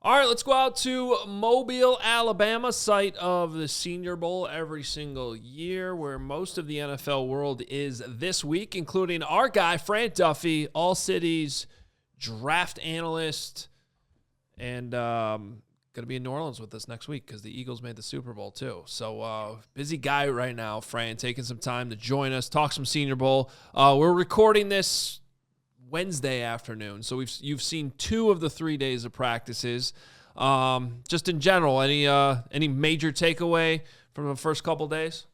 All right, let's go out to Mobile, Alabama, site of the Senior Bowl every single year, where most of the NFL world is this week, including our guy, Fran Duffy, AllCity's draft analyst, and going to be in New Orleans with us next week because the Eagles made the Super Bowl too. So busy guy right now, Fran, taking some time to join us, talk some Senior Bowl. We're recording this Wednesday afternoon, so you've seen 2 of the 3 days of practices. Just in general, any major takeaway from the first couple days?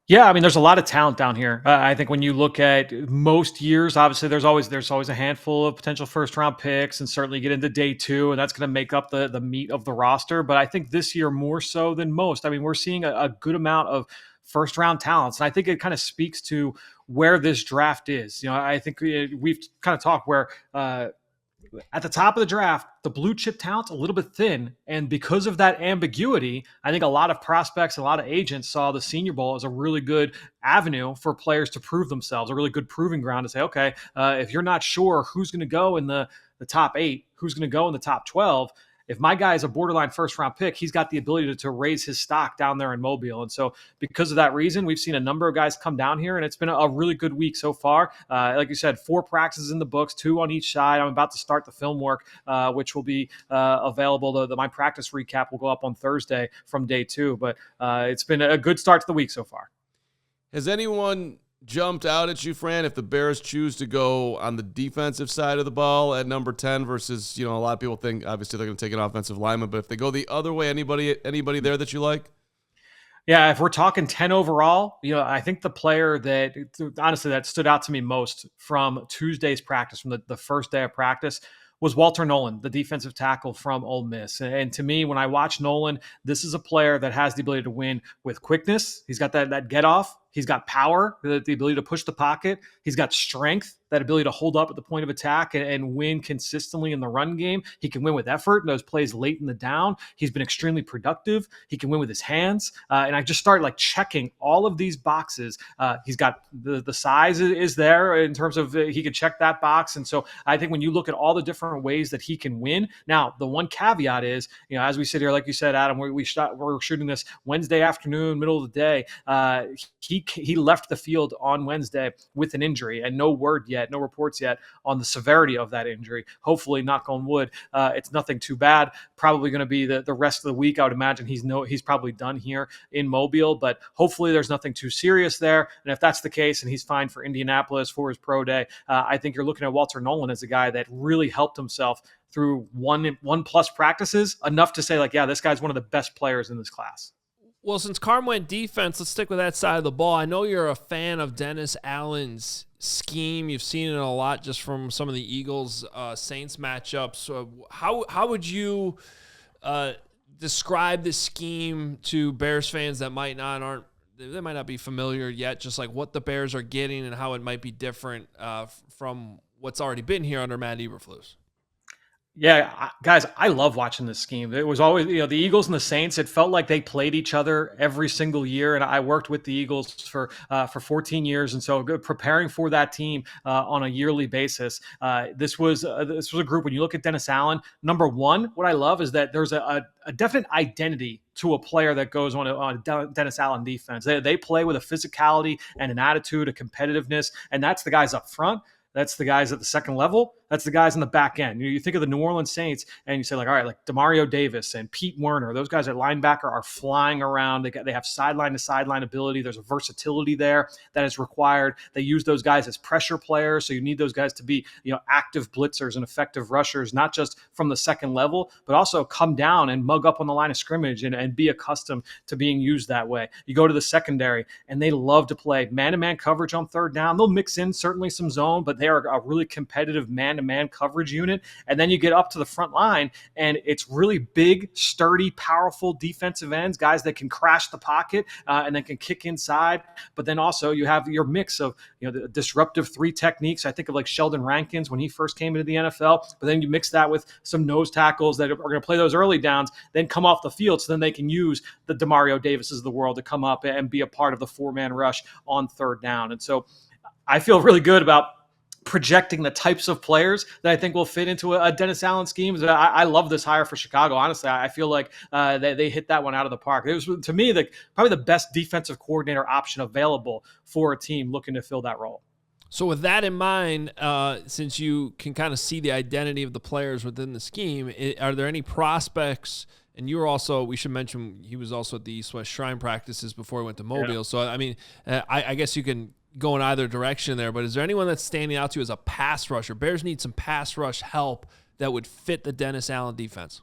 Yeah, I mean, there's a lot of talent down here. I think when you look at most years, obviously there's always a handful of potential first round picks, and certainly get into day 2, and that's going to make up the meat of the roster. But I think this year more so than most. I mean, we're seeing a good amount of first round talents, and I think it kind of speaks to where this draft is. I think we've kind of talked where at the top of the draft, the blue chip talent's a little bit thin. And because of that ambiguity, I think a lot of prospects, a lot of agents saw the Senior Bowl as a really good avenue for players to prove themselves, a really good proving ground to say, okay, if you're not sure who's going to go in the top 8, who's going to go in the top 12, if my guy is a borderline first round pick, he's got the ability to raise his stock down there in Mobile. And so because of that reason, we've seen a number of guys come down here, and it's been a really good week so far. Like you said, 4 practices in the books, 2 on each side. I'm about to start the film work, which will be available. My practice recap will go up on Thursday from day 2. But it's been a good start to the week so far. Has anyone jumped out at you, Fran, if the Bears choose to go on the defensive side of the ball at number 10 versus, a lot of people think obviously they're going to take an offensive lineman, but if they go the other way, anybody there that you like? Yeah, if we're talking 10 overall, I think the player that honestly that stood out to me most from Tuesday's practice, from the first day of practice, was Walter Nolen, the defensive tackle from Ole Miss. And to me, when I watch Nolen, this is a player that has the ability to win with quickness. He's got that get off. He's got power, the ability to push the pocket. He's got strength, that ability to hold up at the point of attack and win consistently in the run game. He can win with effort in those plays late in the down. He's been extremely productive. He can win with his hands. And I just started checking all of these boxes. He's got the size is there in terms of he could check that box. And so I think when you look at all the different ways that he can win, now the one caveat is, as we sit here, like you said, Adam, we're shooting this Wednesday afternoon, middle of the day. He left the field on Wednesday with an injury, and no reports yet on the severity of that injury. Hopefully, knock on wood, it's nothing too bad. Probably going to be the rest of the week. I would imagine he's probably done here in Mobile, but hopefully there's nothing too serious there. And if that's the case and he's fine for Indianapolis for his pro day, I think you're looking at Walter Nolen as a guy that really helped himself through one plus practices, enough to say this guy's one of the best players in this class. Well, since Carm went defense, let's stick with that side of the ball. I know you're a fan of Dennis Allen's scheme. You've seen it a lot just from some of the Eagles Saints matchups. So how would you describe the scheme to Bears fans that might not be familiar yet? Just what the Bears are getting and how it might be different from what's already been here under Matt Eberflus. Yeah, guys, I love watching this scheme. It was always, the Eagles and the Saints, it felt like they played each other every single year. And I worked with the Eagles for 14 years. And so preparing for that team on a yearly basis, this was a group. When you look at Dennis Allen, number one, what I love is that there's a definite identity to a player that goes on a Dennis Allen defense. They play with a physicality and an attitude, a competitiveness, and that's the guys up front. That's the guys at the second level. That's the guys on the back end. You think of the New Orleans Saints and you say all right, Demario Davis and Pete Werner, those guys at linebacker are flying around. They have sideline to sideline ability. There's a versatility there that is required. They use those guys as pressure players. So you need those guys to be, active blitzers and effective rushers, not just from the second level, but also come down and mug up on the line of scrimmage and be accustomed to being used that way. You go to the secondary and they love to play man-to-man coverage on third down. They'll mix in certainly some zone, but they are a really competitive man-to-man coverage unit. And then you get up to the front line and it's really big, sturdy, powerful defensive ends, guys that can crash the pocket and then can kick inside. But then also you have your mix of, the disruptive 3 techniques. I think of Sheldon Rankins when he first came into the NFL, but then you mix that with some nose tackles that are going to play those early downs, then come off the field. So then they can use the Demario Davises of the world to come up and be a part of the 4-man rush on third down. And so I feel really good about projecting the types of players that I think will fit into a Dennis Allen scheme. I love this hire for Chicago. Honestly, I feel like they hit that one out of the park. It was, to me, probably the best defensive coordinator option available for a team looking to fill that role. So with that in mind, since you can kind of see the identity of the players within the scheme, are there any prospects? And you were also, we should mention, he was also at the East West Shrine practices before he went to Mobile. Yeah. So, I mean, I guess you can go in either direction there, but is there anyone that's standing out to you as a pass rusher? Bears need some pass rush help that would fit the Dennis Allen defense.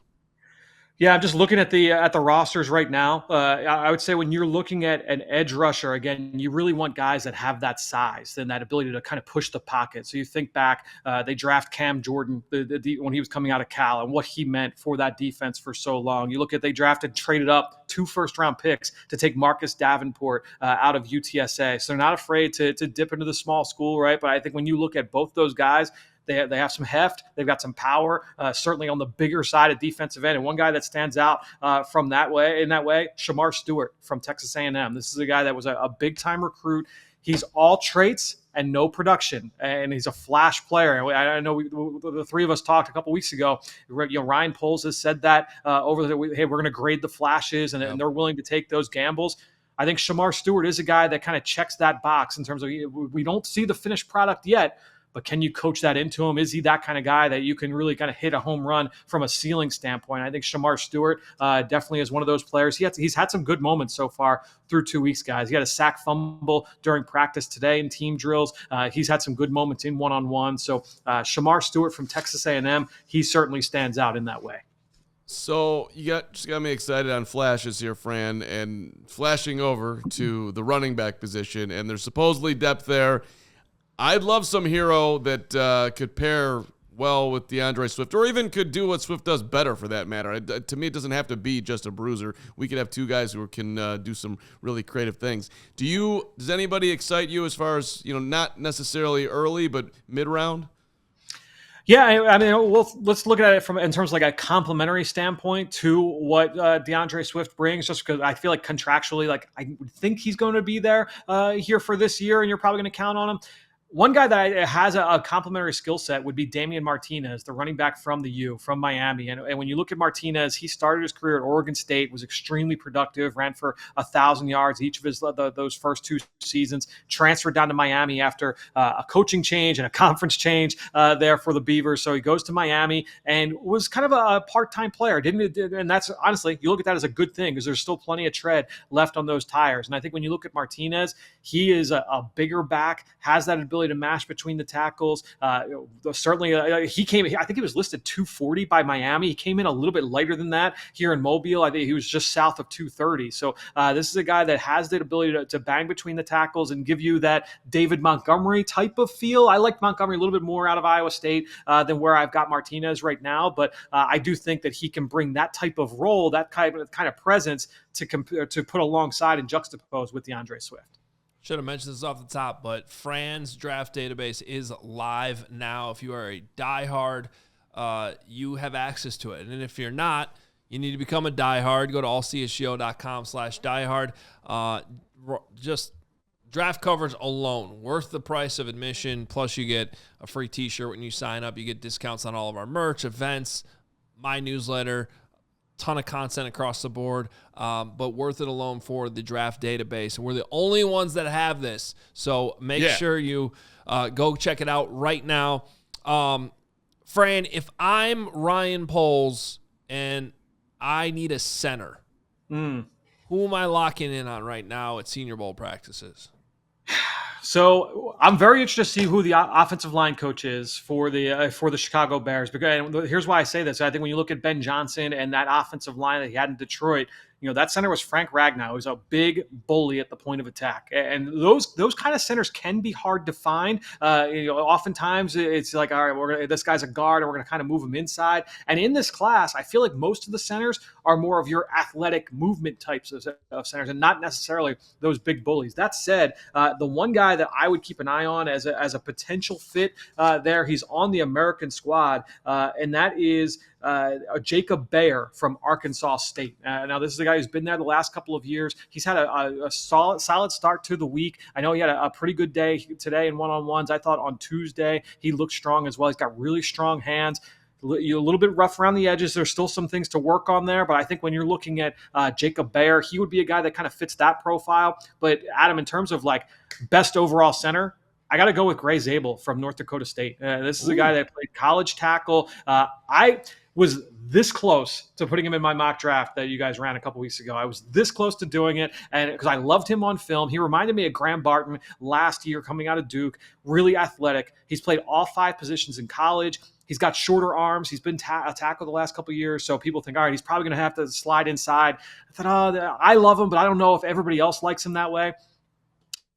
Yeah, I'm just looking at the rosters right now. I would say when you're looking at an edge rusher, again, you really want guys that have that size and that ability to kind of push the pocket. So you think back, they draft Cam Jordan when he was coming out of Cal and what he meant for that defense for so long. You look at they traded up 2 first-round picks to take Marcus Davenport out of UTSA. So they're not afraid to dip into the small school, right? But I think when you look at both those guys, they have some heft. They've got some power, certainly on the bigger side of defensive end. And one guy that stands out in that way, Shamar Stewart from Texas A&M. This is a guy that was a big-time recruit. He's all traits and no production, and he's a flash player. I know the three of us talked a couple weeks ago. Ryan Poles has said that hey, we're going to grade the flashes, and they're willing to take those gambles. I think Shamar Stewart is a guy that kind of checks that box in terms of we don't see the finished product yet, but can you coach that into him? Is he that kind of guy that you can really kind of hit a home run from a ceiling standpoint? I think Shamar Stewart definitely is one of those players. He's had some good moments so far through 2 weeks, guys. He had a sack fumble during practice today in team drills. He's had some good moments in one-on-one. So Shamar Stewart from Texas A&M, he certainly stands out in that way. So you just got me excited on flashes here, Fran, and flashing over to the running back position, and there's supposedly depth there. I'd love some hero that could pair well with DeAndre Swift, or even could do what Swift does better for that matter. To me, it doesn't have to be just a bruiser. We could have 2 guys who can do some really creative things. Does anybody excite you as far as, not necessarily early, but mid-round? Yeah, I mean, let's look at it in terms of like a complementary standpoint to what DeAndre Swift brings, just because I feel like contractually, like I would think he's going to be there here for this year, and you're probably going to count on him. One guy that has a complementary skill set would be Damien Martinez, the running back from the U, from Miami. And when you look at Martinez, he started his career at Oregon State, was extremely productive, ran for 1,000 yards each of those first 2 seasons, transferred down to Miami after a coaching change and a conference change there for the Beavers. So he goes to Miami and was kind of a part-time player. And that's honestly, you look at that as a good thing because there's still plenty of tread left on those tires. And I think when you look at Martinez, he is a bigger back, has that ability to mash between the tackles. Certainly, he came. I think he was listed 240 by Miami. He came in a little bit lighter than that here in Mobile. I think he was just south of 230. So this is a guy that has the ability to bang between the tackles and give you that David Montgomery type of feel. I like Montgomery a little bit more out of Iowa State than where I've got Martinez right now, but I do think that he can bring that type of role, that kind of presence to put alongside and juxtapose with DeAndre Swift. Should have mentioned this off the top, but Fran's draft database is live now. If you are a diehard, you have access to it. And if you're not, you need to become a diehard. Go to allchgo.com/diehard. Just draft covers alone, worth the price of admission. Plus, you get a free t-shirt when you sign up. You get discounts on all of our merch, events, my newsletter, ton of content across the board, but worth it alone for the draft database. And we're the only ones that have this. So make sure you go check it out right now. Fran, if I'm Ryan Poles and I need a center, who am I locking in on right now at Senior Bowl practices? So I'm very interested to see who the offensive line coach is for the Chicago Bears. Because here's why I say this. I think when you look at Ben Johnson and that offensive line that he had in Detroit, that center was Frank Ragnow, who's a big bully at the point of attack. And those kind of centers can be hard to find. Oftentimes it's like, all right, this guy's a guard, and we're going to kind of move him inside. And in this class, I feel like most of the centers are more of your athletic movement types of centers and not necessarily those big bullies. That said, the one guy that I would keep an eye on as a potential fit there, he's on the American squad, and that is Jacob Bayer from Arkansas State. Now, this is a guy who's been there the last couple of years. He's had a solid start to the week. I know he had a pretty good day today in one-on-ones. I thought on Tuesday he looked strong as well. He's got really strong hands. A little bit rough around the edges. There's still some things to work on there, but I think when you're looking at Jacob Bayer, he would be a guy that kind of fits that profile. But Adam, in terms of like best overall center, I got to go with Gray Zabel from North Dakota State. This is a guy that played college tackle. I was this close to putting him in my mock draft that you guys ran a couple weeks ago. I was this close to doing it, and because I loved him on film. He reminded me of Graham Barton last year coming out of Duke, really athletic. He's played all 5 positions in college. He's got shorter arms. He's been a tackle the last couple of years, so people think, all right, he's probably going to have to slide inside. I thought, I love him, but I don't know if everybody else likes him that way.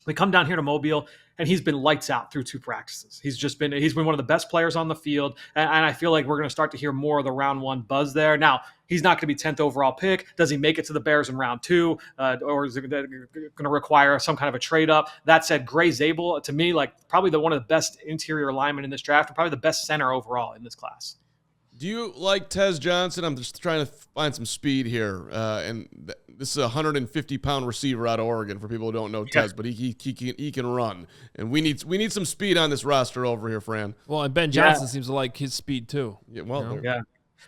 We come down here to Mobile, and he's been lights out through 2 practices. He's been one of the best players on the field, and I feel like we're going to start to hear more of the round 1 buzz there. Now, he's not going to be 10th overall pick. Does he make it to the Bears in round 2, or is it going to require some kind of a trade up? That said, Gray Zabel, to me, like probably one of the best interior linemen in this draft, and probably the best center overall in this class. Do you like Tez Johnson? I'm just trying to find some speed here. This is a 150-pound receiver out of Oregon for people who don't know Tez, but he can run. And we need some speed on this roster over here, Fran. Well, and Ben Johnson seems to like his speed too. Yeah, well,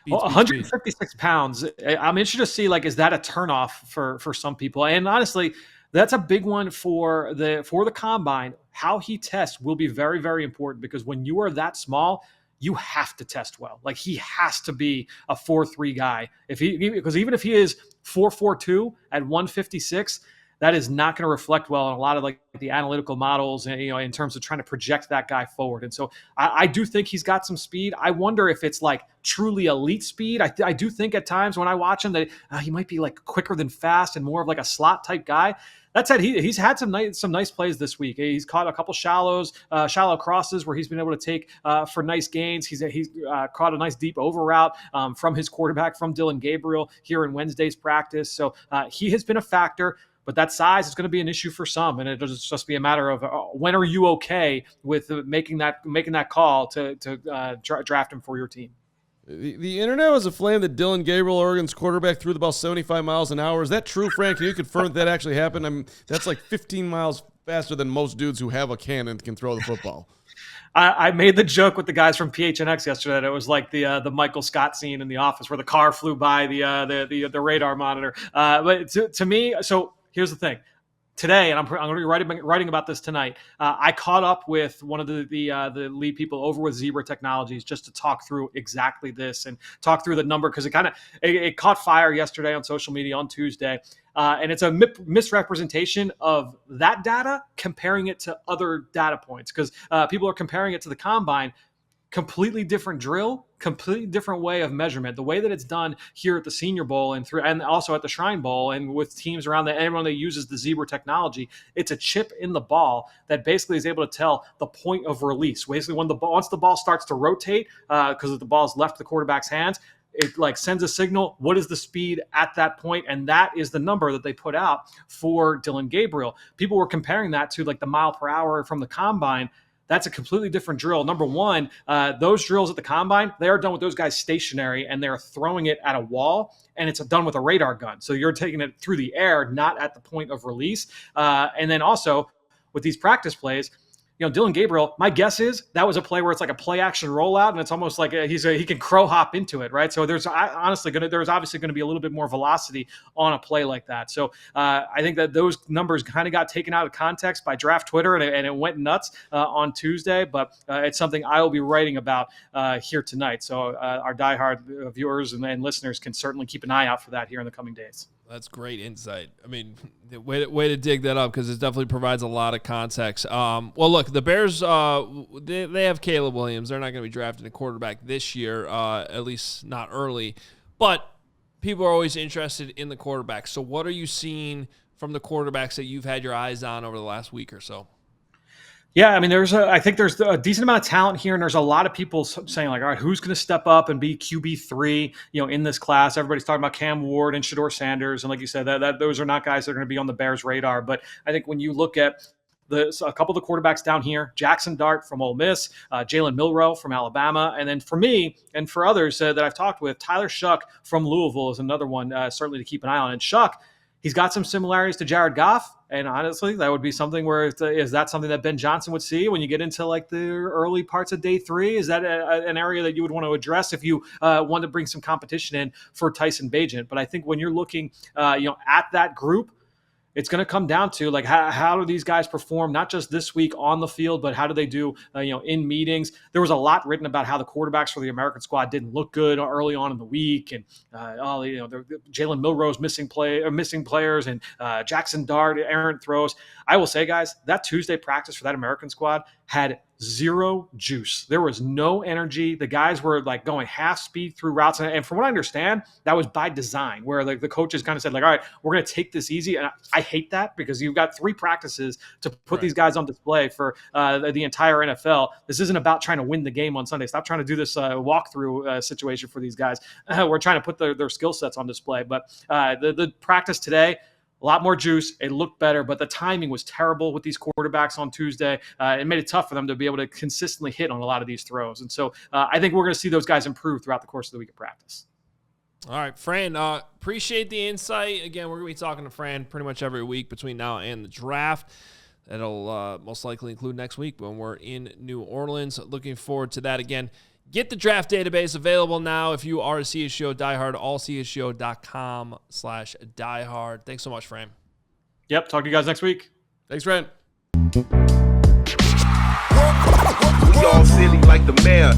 Speed, 156 pounds. I'm interested to see, like, is that a turnoff for some people? And honestly, that's a big one for the combine. How he tests will be very, very important, because when you are that small, you have to test well. Like, he has to be a 4.3 guy. Because even if he is 4.42 at 156, that is not going to reflect well on a lot of like the analytical models, and in terms of trying to project that guy forward. And so I do think he's got some speed. I wonder if it's like truly elite speed. I do think at times when I watch him that he might be like quicker than fast and more of like a slot type guy. That said, he's had some nice plays this week. He's caught a couple shallow crosses where he's been able to take for nice gains. He's caught a nice deep over route from his quarterback, from Dylan Gabriel, here in Wednesday's practice. So he has been a factor. But that size is going to be an issue for some, and it'll just be a matter of when are you okay with making that call to draft him for your team. The internet was aflame that Dylan Gabriel, Oregon's quarterback, threw the ball 75 miles an hour. Is that true, Frank? Can you confirm that actually happened? That's like 15 miles faster than most dudes who have a cannon can throw the football. I made the joke with the guys from PHNX yesterday that it was like the Michael Scott scene in The Office where the car flew by the radar monitor. But to me, so here's the thing. Today, and I'm going to be writing about this tonight, I caught up with one of the lead people over with Zebra Technologies just to talk through exactly this and talk through the number, because it caught fire yesterday on social media on Tuesday. And it's a misrepresentation of that data, comparing it to other data points, because people are comparing it to the combine. Completely different drill, completely different way of measurement. The way that it's done here at the Senior Bowl and also at the Shrine Bowl and with teams around everyone that uses the Zebra technology, it's a chip in the ball that basically is able to tell the point of release. Basically, once the ball starts to rotate, because the ball's left the quarterback's hands, it like sends a signal. What is the speed at that point? And that is the number that they put out for Dylan Gabriel. People were comparing that to like the mile per hour from the combine. That's a completely different drill. Number one, those drills at the combine, they are done with those guys stationary, and they're throwing it at a wall, and it's done with a radar gun. So you're taking it through the air, not at the point of release. And then also with these practice plays, Dylan Gabriel, my guess is that was a play where it's like a play action rollout, and it's almost like he can crow hop into it, right? So there's obviously going to be a little bit more velocity on a play like that. So I think that those numbers kind of got taken out of context by Draft Twitter, and it went nuts on Tuesday. But it's something I will be writing about here tonight. So our diehard viewers and listeners can certainly keep an eye out for that here in the coming days. That's great insight. I mean, way to dig that up, because it definitely provides a lot of context. Well, look, the Bears, they have Caleb Williams. They're not going to be drafting a quarterback this year, at least not early. But people are always interested in the quarterbacks. So what are you seeing from the quarterbacks that you've had your eyes on over the last week or so? Yeah, I mean, I think there's a decent amount of talent here, and there's a lot of people saying like, all right, who's going to step up and be QB3, in this class? Everybody's talking about Cam Ward and Shedeur Sanders, and like you said, that those are not guys that are going to be on the Bears' radar. But I think when you look at a couple of the quarterbacks down here, Jackson Dart from Ole Miss, Jalen Milroe from Alabama. And then for me and for others that I've talked with, Tyler Shuck from Louisville is another one certainly to keep an eye on. And Shuck, he's got some similarities to Jared Goff. And honestly, that would be something where is that something that Ben Johnson would see when you get into like the early parts of day 3? Is that an area that you would want to address if you want to bring some competition in for Tyson Bagent? But I think when you're looking at that group, it's going to come down to like how do these guys perform, not just this week on the field, but how do they do in meetings. There was a lot written about how the quarterbacks for the American squad didn't look good early on in the week, and Jalen Milroe's missing players, and Jackson Dart errant throws. I will say, guys, that Tuesday practice for that American squad had zero juice. There was no energy. The guys were like going half speed through routes. And from what I understand, that was by design, where like the coaches kind of said like, all right, we're going to take this easy. And I hate that because you've got 3 practices to put these guys on display for the entire NFL. This isn't about trying to win the game on Sunday. Stop trying to do this walkthrough situation for these guys. We're trying to put their skill sets on display. But the practice today, a lot more juice. It looked better, but the timing was terrible with these quarterbacks on Tuesday. It made it tough for them to be able to consistently hit on a lot of these throws. And so I think we're going to see those guys improve throughout the course of the week of practice. All right, Fran, appreciate the insight. Again, we're going to be talking to Fran pretty much every week between now and the draft. That'll most likely include next week when we're in New Orleans. Looking forward to that again. Get the draft database available now if you are a CHGO diehard, allchgo.com/diehard. Thanks so much, Fran. Yep, talk to you guys next week. Thanks, Fran. We all silly like the mayor.